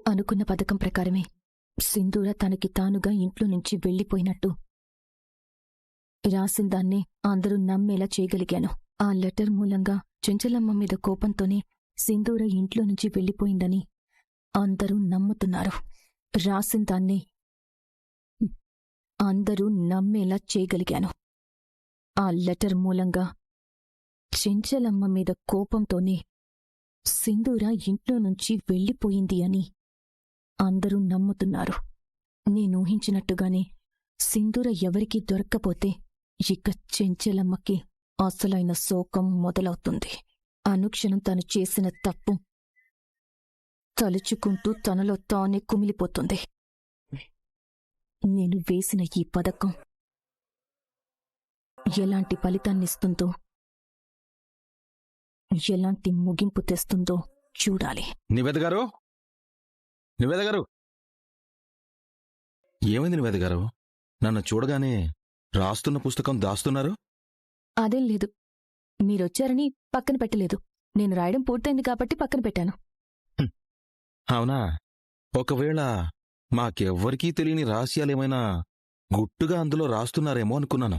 అనుకున్న పథకం ప్రకారమే సింధూర తనకి తానుగా ఇంట్లో నుంచి వెళ్ళిపోయినట్టు రాసిందాన్నే అందరూ నమ్మేలా చేయగలిగాను. ఆ లెటర్ మూలంగా చెంచలమ్మ మీద కోపంతోనే సింధూర ఇంట్లో నుంచి వెళ్ళిపోయిందని అందరూ నమ్ముతున్నారు. రాసిందాన్నే అందరూ నమ్మేలా చేయగలిగాను. ఆ లెటర్ మూలంగా చెంచలమ్మ మీద కోపంతోనే సింధూర ఇంట్లో నుంచి వెళ్ళిపోయింది అని అందరూ నమ్ముతున్నారు. నేనూహించినట్టుగానే సింధూర ఎవరికీ దొరక్కపోతే ఇక చెంచలమ్మకి అసలైన శోకం మొదలవుతుంది. అనుక్షణం తను చేసిన తప్పు తలుచుకుంటూ తనలో తానే కుమిలిపోతుంది. నేను వేసిన ఈ పథకం ఎలాంటి ఫలితాన్నిస్తుందో, ఎలాంటి ముగింపు తెస్తుందో చూడాలి. నివేద గారు, నివేద గారు, ఏమైంది నివేద గారు? నన్ను చూడగానే రాస్తున్న పుస్తకం దాస్తున్నారు? అదేం లేదు, మీరొచ్చారని పక్కన పెట్టలేదు. నేను రాయడం పూర్తయింది కాబట్టి పక్కన పెట్టాను. అవునా? ఒకవేళ మాకెవ్వరికీ తెలియని రహస్యాలేమైనా గుట్టుగా అందులో రాస్తున్నారేమో అనుకున్నాను.